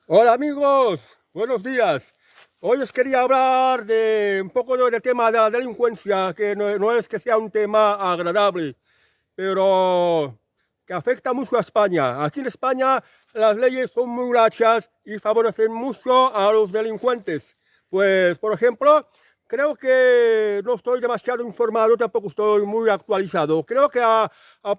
Hola amigos, buenos días. Hoy os quería hablar de un poco del tema de la delincuencia, que no es que sea un tema agradable, pero que afecta mucho a España. Aquí en España las leyes son muy laxas y favorecen mucho a los delincuentes. Pues, por ejemplo, creo que no estoy demasiado informado, tampoco estoy muy actualizado. Creo que a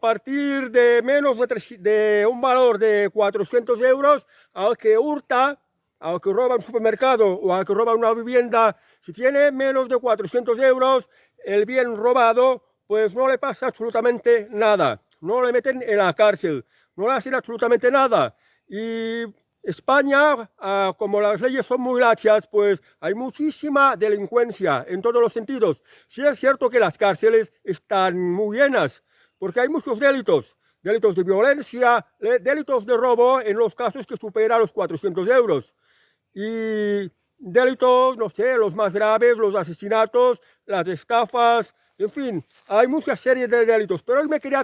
partir de menos de un valor de 400 euros, al que hurta, al que roba un supermercado o al que roba una vivienda, si tiene menos de 400 euros, el bien robado, pues no le pasa absolutamente nada. No le meten en la cárcel, no le hacen absolutamente nada. Y España, como las leyes son muy laxas, pues hay muchísima delincuencia en todos los sentidos. Sí es cierto que las cárceles están muy llenas, porque hay muchos delitos. Delitos de violencia, delitos de robo en los casos que superan los 400 euros. Y delitos, no sé, los más graves, los asesinatos, las estafas, en fin, hay muchas series de delitos. Pero hoy me quería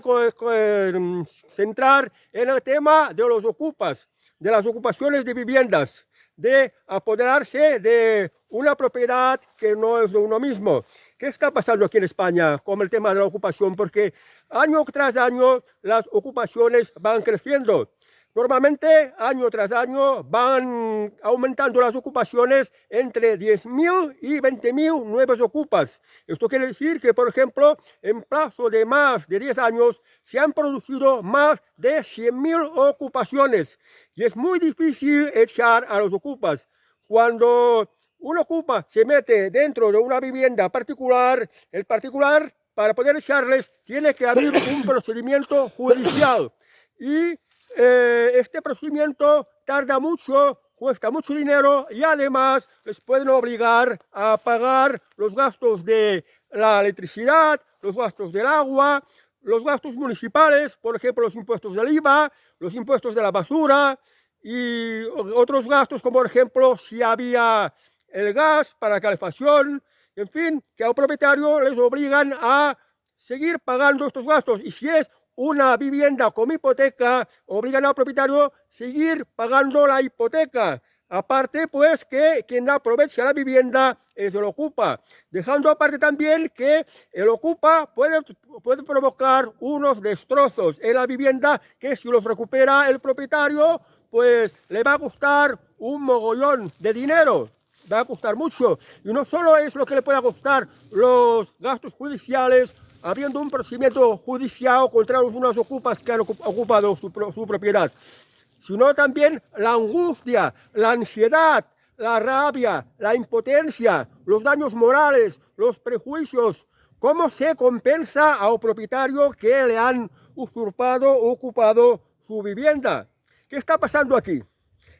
centrar en el tema de los ocupas, de las ocupaciones de viviendas, de apoderarse de una propiedad que no es de uno mismo. ¿Qué está pasando aquí en España con el tema de la ocupación? Porque año tras año las ocupaciones van creciendo. Normalmente, año tras año, van aumentando las ocupaciones entre 10.000 y 20.000 nuevos ocupas. Esto quiere decir que, por ejemplo, en plazo de más de 10 años, se han producido más de 100.000 ocupaciones. Y es muy difícil echar a los ocupas. Cuando un ocupa se mete dentro de una vivienda particular, el particular, para poder echarles, tiene que abrir un procedimiento judicial. Y este procedimiento tarda mucho, cuesta mucho dinero y además les pueden obligar a pagar los gastos de la electricidad, los gastos del agua, los gastos municipales, por ejemplo, los impuestos del IVA, los impuestos de la basura y otros gastos, como por ejemplo, si había el gas para calefacción, en fin, que al propietario les obligan a seguir pagando estos gastos. Y si es una vivienda con hipoteca, obligan al propietario a seguir pagando la hipoteca. Aparte, pues, que quien aprovecha la vivienda es el ocupa. Dejando aparte también que el ocupa puede provocar unos destrozos en la vivienda que si los recupera el propietario, pues le va a costar un mogollón de dinero. Va a costar mucho. Y no solo es lo que le pueda costar los gastos judiciales, habiendo un procedimiento judicial contra unos ocupas que han ocupado su propiedad, sino también la angustia, la ansiedad, la rabia, la impotencia, los daños morales, los prejuicios. ¿Cómo se compensa a un propietario que le han usurpado o ocupado su vivienda? ¿Qué está pasando aquí?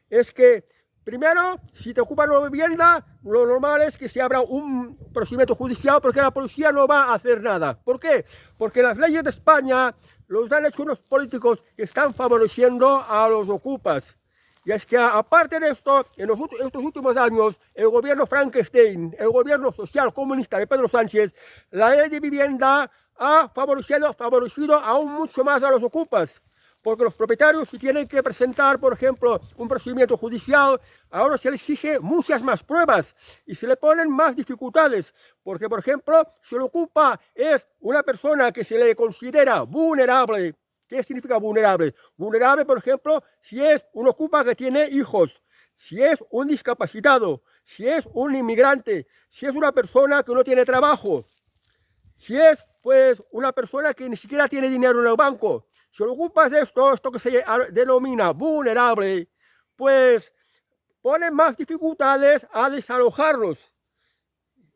Es que primero, si te ocupan una vivienda, lo normal es que se abra un procedimiento judicial porque la policía no va a hacer nada. ¿Por qué? Porque las leyes de España los han hecho unos políticos que están favoreciendo a los ocupas. Y es que aparte de esto, en estos últimos años, el gobierno Frankenstein, el gobierno social comunista de Pedro Sánchez, la ley de vivienda ha favorecido aún mucho más a los ocupas. Porque los propietarios, si tienen que presentar, por ejemplo, un procedimiento judicial, ahora se les exige muchas más pruebas y se le ponen más dificultades. Porque, por ejemplo, si el ocupa es una persona que se le considera vulnerable. ¿Qué significa vulnerable? Vulnerable, por ejemplo, si es un ocupa que tiene hijos, si es un discapacitado, si es un inmigrante, si es una persona que no tiene trabajo, si es, pues, una persona que ni siquiera tiene dinero en el banco. Si lo ocupas de esto que se denomina vulnerable, pues pone más dificultades a desalojarlos.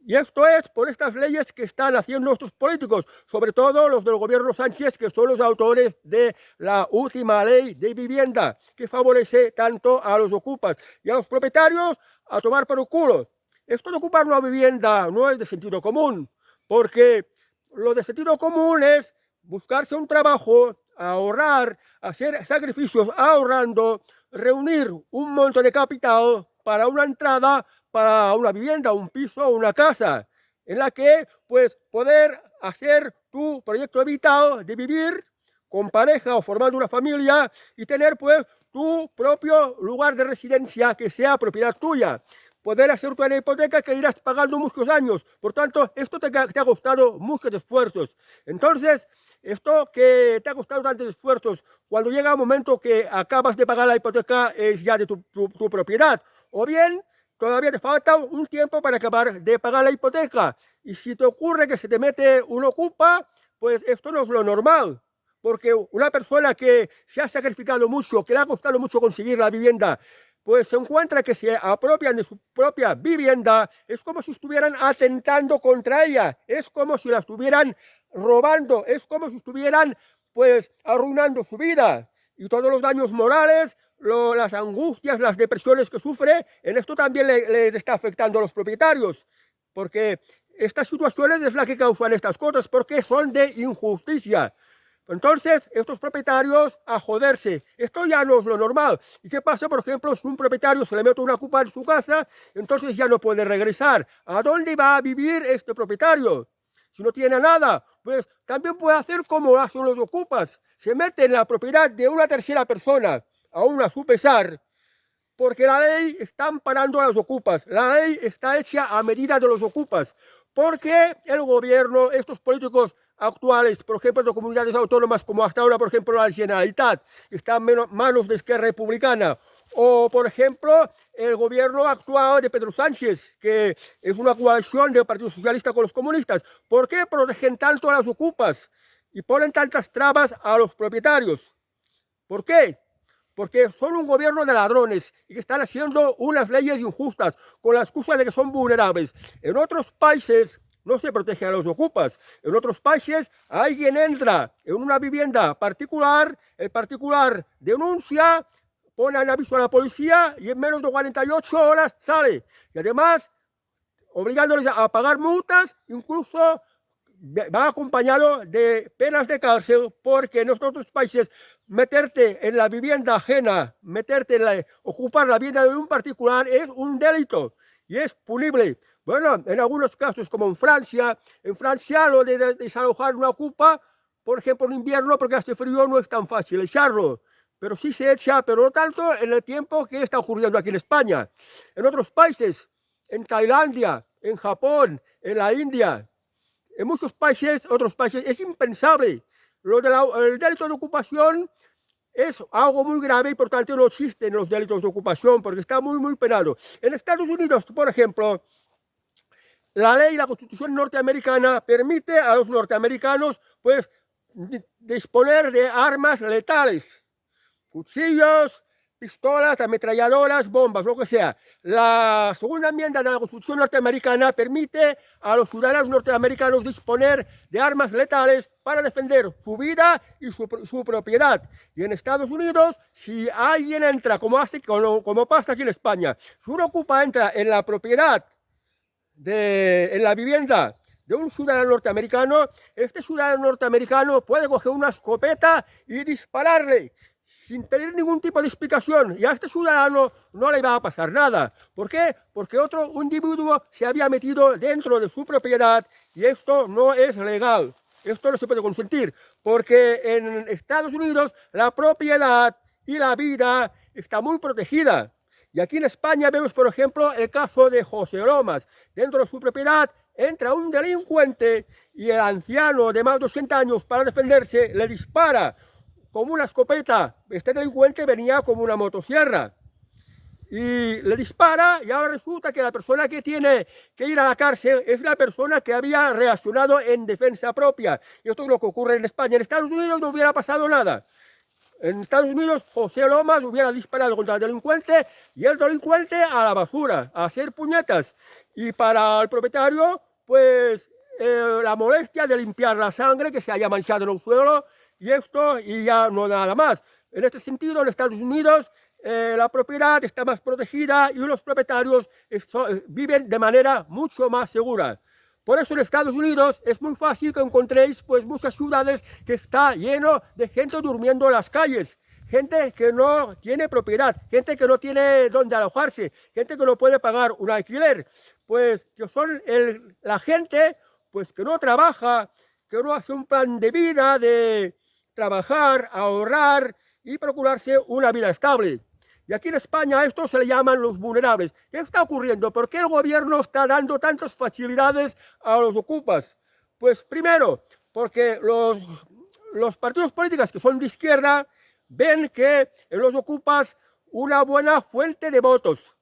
Y esto es por estas leyes que están haciendo estos políticos, sobre todo los del gobierno Sánchez, que son los autores de la última ley de vivienda, que favorece tanto a los ocupas y a los propietarios a tomar por el culo. Esto de ocupar una vivienda no es de sentido común, porque lo de sentido común es buscarse un trabajo, ahorrar, hacer sacrificios ahorrando, reunir un monto de capital para una entrada, para una vivienda, un piso, una casa, en la que pues poder hacer tu proyecto vital de vivir con pareja o formando una familia y tener pues tu propio lugar de residencia que sea propiedad tuya. Poder hacer una hipoteca que irás pagando muchos años. Por tanto, esto te ha costado muchos esfuerzos. Entonces, esto que te ha costado tantos esfuerzos, cuando llega un momento que acabas de pagar la hipoteca, es ya de tu propiedad. O bien, todavía te falta un tiempo para acabar de pagar la hipoteca. Y si te ocurre que se te mete un ocupa, pues esto no es lo normal. Porque una persona que se ha sacrificado mucho, que le ha costado mucho conseguir la vivienda, pues se encuentra que se apropian de su propia vivienda, es como si estuvieran atentando contra ella, es como si la estuvieran robando, es como si estuvieran pues arruinando su vida. Y todos los daños morales, las angustias, las depresiones que sufre, en esto también le está afectando a los propietarios, porque estas situaciones es la que causan estas cosas, porque son de injusticia. Entonces, estos propietarios a joderse. Esto ya no es lo normal. ¿Y qué pasa, por ejemplo, si un propietario se le mete una ocupa en su casa, entonces ya no puede regresar? ¿A dónde va a vivir este propietario? Si no tiene nada, pues también puede hacer como hacen los ocupas. Se mete en la propiedad de una tercera persona, aún a su pesar, porque la ley está amparando a los ocupas. La ley está hecha a medida de los ocupas. Porque el gobierno, estos políticos actuales, por ejemplo, de comunidades autónomas, como hasta ahora, por ejemplo, la Generalitat, está en manos de Esquerra Republicana, o, por ejemplo, el gobierno actual de Pedro Sánchez, que es una coalición del Partido Socialista con los comunistas. ¿Por qué protegen tanto a las ocupas y ponen tantas trabas a los propietarios? ¿Por qué? Porque son un gobierno de ladrones y que están haciendo unas leyes injustas con la excusa de que son vulnerables. En otros países no se protege a los ocupas. En otros países alguien entra en una vivienda particular, el particular denuncia, pone en aviso a la policía y en menos de 48 horas sale. Y además, obligándoles a pagar multas, incluso va acompañado de penas de cárcel, porque en estos otros países meterte en la vivienda ajena, ocupar la vivienda de un particular es un delito y es punible. Bueno, en algunos casos, como en Francia lo de desalojar una ocupa, por ejemplo, en invierno, porque hace frío, no es tan fácil echarlo, pero sí se echa, pero no tanto en el tiempo que está ocurriendo aquí en España. En otros países, en Tailandia, en Japón, en la India, en muchos países, otros países, es impensable. El delito de ocupación es algo muy grave y por tanto no existen los delitos de ocupación porque está muy, muy penado. En Estados Unidos, por ejemplo, la ley, la Constitución norteamericana permite a los norteamericanos pues disponer de armas letales, cuchillos, pistolas, ametralladoras, bombas, lo que sea. La segunda enmienda de la Constitución norteamericana permite a los ciudadanos norteamericanos disponer de armas letales para defender su vida y su propiedad. Y en Estados Unidos, si alguien entra, como pasa aquí en España, si uno ocupa entra en la propiedad, en la vivienda de un ciudadano norteamericano, este ciudadano norteamericano puede coger una escopeta y dispararle sin tener ningún tipo de explicación, y a este ciudadano no le va a pasar nada. ¿Por qué? Porque otro individuo se había metido dentro de su propiedad y esto no es legal. Esto no se puede consentir, porque en Estados Unidos la propiedad y la vida está muy protegida. Y aquí en España vemos, por ejemplo, el caso de José Lomas. Dentro de su propiedad entra un delincuente y el anciano de más de 80 años, para defenderse, le dispara con una escopeta. Este delincuente venía con una motosierra y le dispara, y ahora resulta que la persona que tiene que ir a la cárcel es la persona que había reaccionado en defensa propia. Y esto es lo que ocurre en España. En Estados Unidos no hubiera pasado nada. En Estados Unidos, José Lomas hubiera disparado contra el delincuente y el delincuente a la basura, a hacer puñetas. Y para el propietario, pues la molestia de limpiar la sangre que se haya manchado en el suelo y esto, y ya no nada más. En este sentido, en Estados Unidos, la propiedad está más protegida y los propietarios viven de manera mucho más segura. Por eso en Estados Unidos es muy fácil que encontréis pues, muchas ciudades que está lleno de gente durmiendo en las calles. Gente que no tiene propiedad, gente que no tiene dónde alojarse, gente que no puede pagar un alquiler. Pues que son la gente pues, que no trabaja, que no hace un plan de vida de trabajar, ahorrar y procurarse una vida estable. Y aquí en España a esto se le llaman los vulnerables. ¿Qué está ocurriendo? ¿Por qué el gobierno está dando tantas facilidades a los ocupas? Pues primero, porque los partidos políticos que son de izquierda ven que en los ocupas una buena fuente de votos.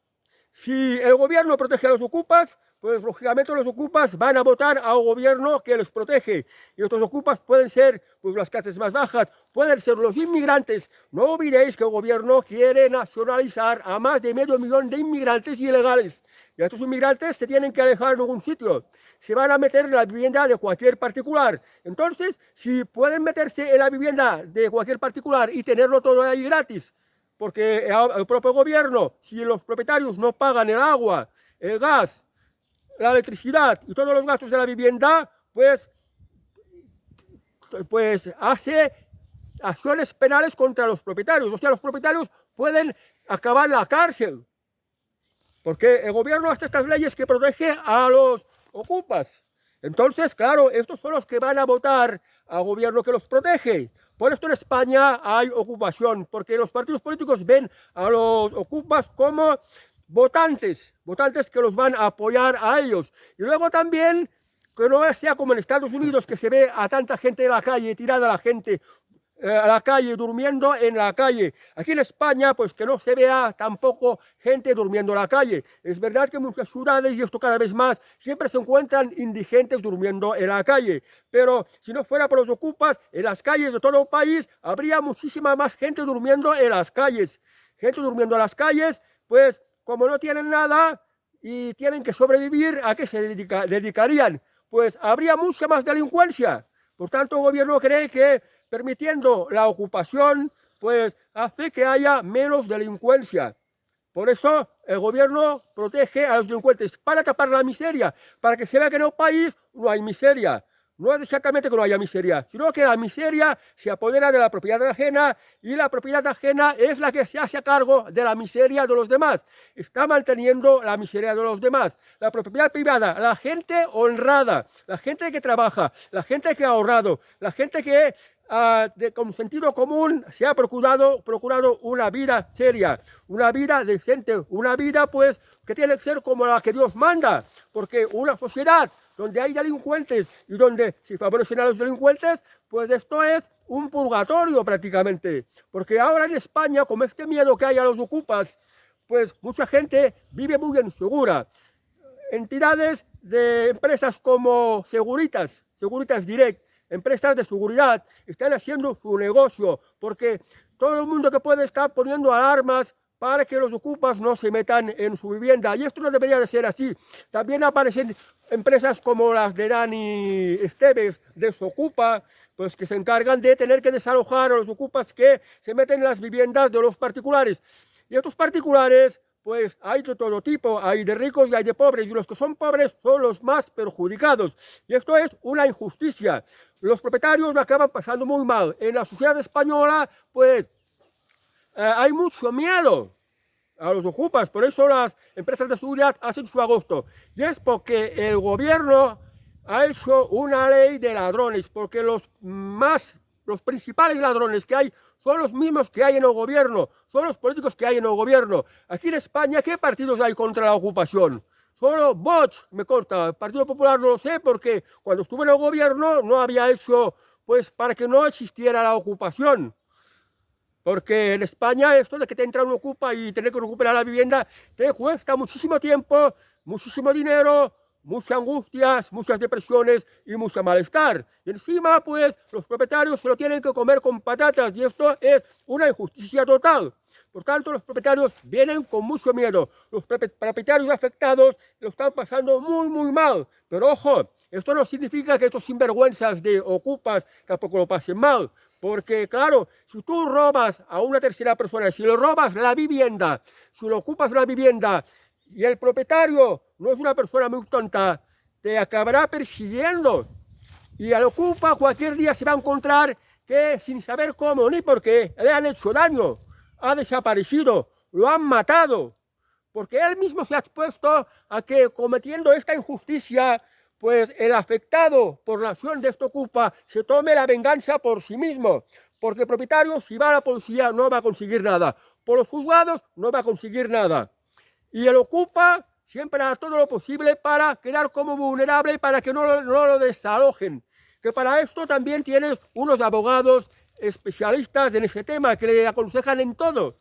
Si el gobierno protege a los ocupas, pues lógicamente los ocupas van a votar a un gobierno que los protege. Y estos ocupas pueden ser pues, las clases más bajas, pueden ser los inmigrantes. No olvidéis que el gobierno quiere nacionalizar a más de 500.000 de inmigrantes ilegales. Y estos inmigrantes se tienen que alejar en algún sitio. Se van a meter en la vivienda de cualquier particular. Entonces, si pueden meterse en la vivienda de cualquier particular y tenerlo todo ahí gratis, porque el propio gobierno, si los propietarios no pagan el agua, el gas, la electricidad y todos los gastos de la vivienda, pues hace acciones penales contra los propietarios. O sea, los propietarios pueden acabar en la cárcel. Porque el gobierno hace estas leyes que protege a los ocupas. Entonces, claro, estos son los que van a votar al gobierno que los protege. Por esto en España hay ocupación, porque los partidos políticos ven a los ocupas como votantes que los van a apoyar a ellos. Y luego también, que no sea como en Estados Unidos, que se ve a tanta gente en la calle, tirada a la calle, durmiendo en la calle. Aquí en España, pues que no se vea tampoco gente durmiendo en la calle. Es verdad que en muchas ciudades, y esto cada vez más, siempre se encuentran indigentes durmiendo en la calle. Pero si no fuera por los ocupas, en las calles de todo el país, habría muchísima más gente durmiendo en las calles. Gente durmiendo en las calles, pues como no tienen nada y tienen que sobrevivir, ¿a qué se dedicarían? Pues habría mucha más delincuencia. Por tanto, el gobierno cree que permitiendo la ocupación, pues hace que haya menos delincuencia. Por eso el gobierno protege a los delincuentes para tapar la miseria, para que se vea que en el país no hay miseria. No es exactamente que no haya miseria, sino que la miseria se apodera de la propiedad ajena y la propiedad ajena es la que se hace a cargo de la miseria de los demás. Está manteniendo la miseria de los demás. La propiedad privada, la gente honrada, la gente que trabaja, la gente que ha ahorrado, la gente que con sentido común se ha procurado una vida seria, una vida decente, una vida pues que tiene que ser como la que Dios manda, porque una sociedad donde hay delincuentes y donde se favorecen a los delincuentes, pues esto es un purgatorio prácticamente, porque ahora en España, con este miedo que hay a los ocupas, pues mucha gente vive muy insegura. Entidades de empresas como Securitas Direct, empresas de seguridad, están haciendo su negocio, porque todo el mundo que puede estar poniendo alarmas para que los ocupas no se metan en su vivienda. Y esto no debería de ser así. También aparecen empresas como las de Dani Esteves, de Socupa, pues que se encargan de tener que desalojar a los ocupas que se meten en las viviendas de los particulares. Y estos particulares, pues hay de todo tipo, hay de ricos y hay de pobres, y los que son pobres son los más perjudicados. Y esto es una injusticia. Los propietarios lo acaban pasando muy mal. En la sociedad española, pues, hay mucho miedo a los ocupas, por eso las empresas de seguridad hacen su agosto. Y es porque el gobierno ha hecho una ley de ladrones, porque los principales ladrones que hay son los mismos que hay en el gobierno, son los políticos que hay en el gobierno. Aquí en España, ¿qué partidos hay contra la ocupación? Solo Vox, me corta. El Partido Popular no lo sé, porque cuando estuve en el gobierno no había hecho, pues, para que no existiera la ocupación. Porque en España esto de que te entra un ocupa y tener que recuperar la vivienda te cuesta muchísimo tiempo, muchísimo dinero, muchas angustias, muchas depresiones y mucho malestar. Y encima, pues, los propietarios se lo tienen que comer con patatas y esto es una injusticia total. Por tanto, los propietarios vienen con mucho miedo. Los propietarios afectados lo están pasando muy, muy mal. Pero ojo, esto no significa que estos sinvergüenzas de ocupas tampoco lo pasen mal. Porque, claro, si tú robas a una tercera persona, si le robas la vivienda, si le ocupas la vivienda y el propietario no es una persona muy tonta, te acabará persiguiendo. Y al ocupa cualquier día se va a encontrar que sin saber cómo ni por qué le han hecho daño, ha desaparecido, lo han matado, porque él mismo se ha expuesto a que cometiendo esta injusticia, pues el afectado por la acción de este ocupa se tome la venganza por sí mismo, porque el propietario, si va a la policía, no va a conseguir nada, por los juzgados no va a conseguir nada. Y el ocupa siempre hará todo lo posible para quedar como vulnerable, para que no lo desalojen. Que para esto también tienes unos abogados especialistas en ese tema que le aconsejan en todo.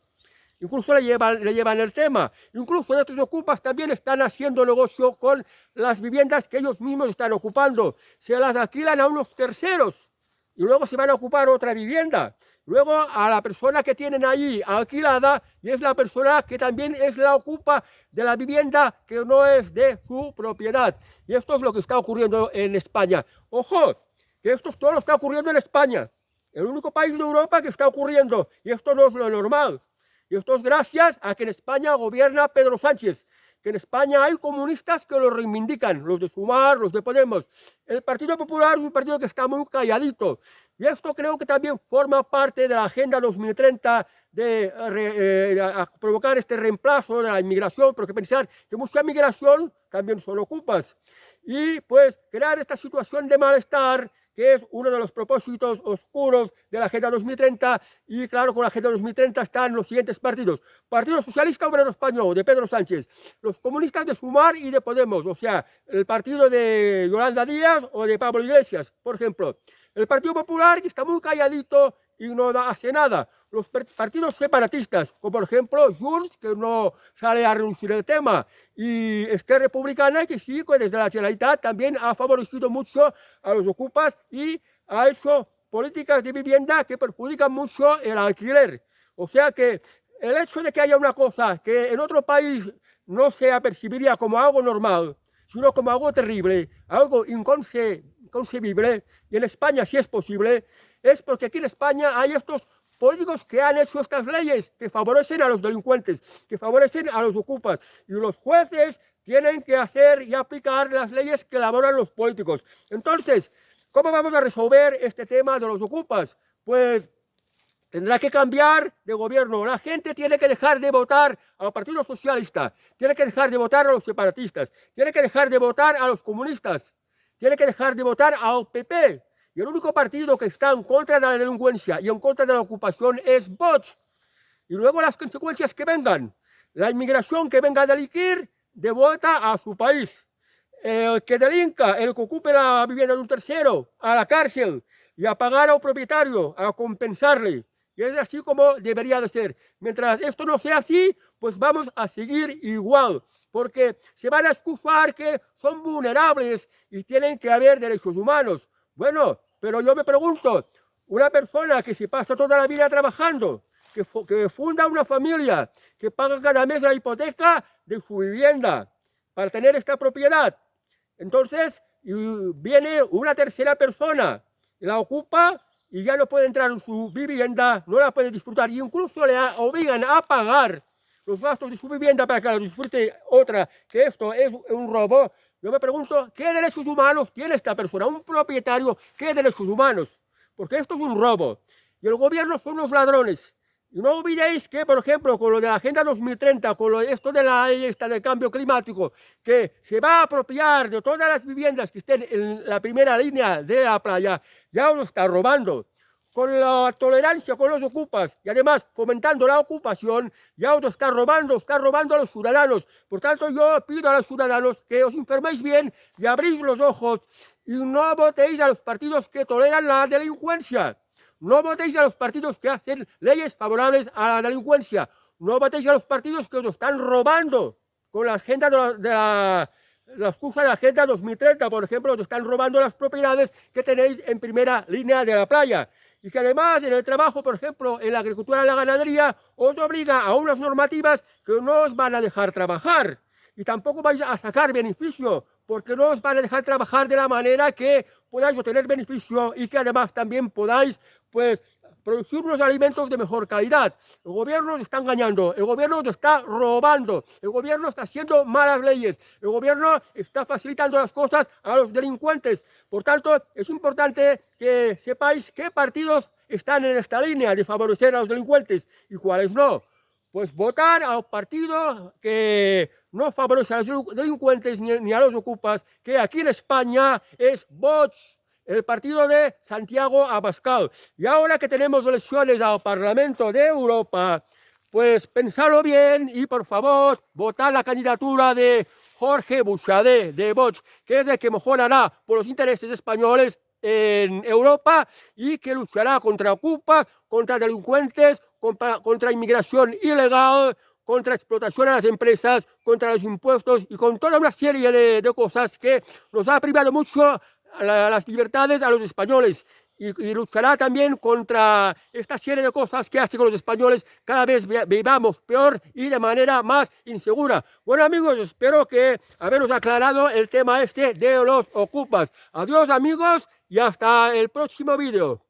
Incluso le llevan el tema. Incluso estos ocupas también están haciendo negocio con las viviendas que ellos mismos están ocupando. Se las alquilan a unos terceros y luego se van a ocupar otra vivienda. Luego a la persona que tienen allí alquilada y es la persona que también es la ocupa de la vivienda que no es de su propiedad. Y esto es lo que está ocurriendo en España. Ojo, que esto todo lo está ocurriendo en España. El único país de Europa que está ocurriendo. Y esto no es lo normal. Y esto es gracias a que en España gobierna Pedro Sánchez, que en España hay comunistas que lo reivindican, los de Sumar, los de Podemos. El Partido Popular es un partido que está muy calladito. Y esto creo que también forma parte de la Agenda 2030 de provocar este reemplazo de la inmigración, porque pensar que mucha migración también son ocupas. Y pues crear esta situación de malestar, que es uno de los propósitos oscuros de la Agenda 2030, y claro, con la Agenda 2030 están los siguientes partidos. Partido Socialista Obrero Español, de Pedro Sánchez, los comunistas de Sumar y de Podemos, o sea, el partido de Yolanda Díaz o de Pablo Iglesias, por ejemplo. El Partido Popular, que está muy calladito y no hace nada. Los partidos separatistas, como por ejemplo Junts, que no sale a reducir el tema, y Esquerra Republicana, que sí, que desde la Generalitat también ha favorecido mucho a los ocupas y ha hecho políticas de vivienda que perjudican mucho el alquiler. O sea que el hecho de que haya una cosa que en otro país no se apercibiría como algo normal, sino como algo terrible, algo inconcebible, y en España sí es posible, es porque aquí en España hay estos políticos que han hecho estas leyes que favorecen a los delincuentes, que favorecen a los ocupas, y los jueces tienen que hacer y aplicar las leyes que elaboran los políticos. Entonces, ¿cómo vamos a resolver este tema de los ocupas? Pues tendrá que cambiar de gobierno. La gente tiene que dejar de votar al Partido Socialista, tiene que dejar de votar a los separatistas, tiene que dejar de votar a los comunistas, tiene que dejar de votar al PP. Y el único partido que está en contra de la delincuencia y en contra de la ocupación es Vox. Y luego las consecuencias que vengan. La inmigración que venga a delinquir, de vuelta a su país. El que delinca, el que ocupe la vivienda de un tercero, a la cárcel y a pagar al propietario, a compensarle. Y es así como debería de ser. Mientras esto no sea así, pues vamos a seguir igual. Porque se van a excusar que son vulnerables y tienen que haber derechos humanos. Bueno, pero yo me pregunto, una persona que se pasa toda la vida trabajando, que funda una familia, que paga cada mes la hipoteca de su vivienda para tener esta propiedad, entonces viene una tercera persona, la ocupa y ya no puede entrar en su vivienda, no la puede disfrutar, y incluso le obligan a pagar los gastos de su vivienda para que la disfrute otra, que esto es un robo. Yo me pregunto, ¿qué derechos humanos tiene esta persona? Un propietario, ¿qué derechos humanos? Porque esto es un robo. Y el gobierno son los ladrones. Y no olvidéis que, por ejemplo, con lo de la Agenda 2030, con lo de esto de la ley del cambio climático, que se va a apropiar de todas las viviendas que estén en la primera línea de la playa, ya os está robando. Con la tolerancia con los ocupas y además fomentando la ocupación, ya os está robando a los ciudadanos. Por tanto, yo pido a los ciudadanos que os informéis bien y abrís los ojos y no votéis a los partidos que toleran la delincuencia. No votéis a los partidos que hacen leyes favorables a la delincuencia. No votéis a los partidos que os están robando con la agenda de la la excusa de la Agenda 2030, por ejemplo, os están robando las propiedades que tenéis en primera línea de la playa. Y que además en el trabajo, por ejemplo, en la agricultura y la ganadería, os obliga a unas normativas que no os van a dejar trabajar. Y tampoco vais a sacar beneficio, porque no os van a dejar trabajar de la manera que podáis obtener beneficio y que además también podáis, pues, producir unos alimentos de mejor calidad. El gobierno os está engañando, el gobierno os está robando, el gobierno está haciendo malas leyes, el gobierno está facilitando las cosas a los delincuentes. Por tanto, es importante que sepáis qué partidos están en esta línea de favorecer a los delincuentes y cuáles no. Pues votar a los partidos que no favorecen a los delincuentes ni a los ocupas, que aquí en España es Vox, el partido de Santiago Abascal. Y ahora que tenemos elecciones al Parlamento de Europa, pues pensadlo bien y por favor votad la candidatura de Jorge Buxadé de Vox, que es el que mejor hará por los intereses españoles en Europa y que luchará contra ocupas, contra delincuentes, contra inmigración ilegal, contra explotación a las empresas, contra los impuestos y con toda una serie de cosas que nos ha privado mucho las libertades a los españoles. Y luchará también contra esta serie de cosas que hace que los españoles cada vez vivamos peor y de manera más insegura. Bueno amigos, espero que haberos aclarado el tema este de los ocupas. Adiós amigos y hasta el próximo vídeo.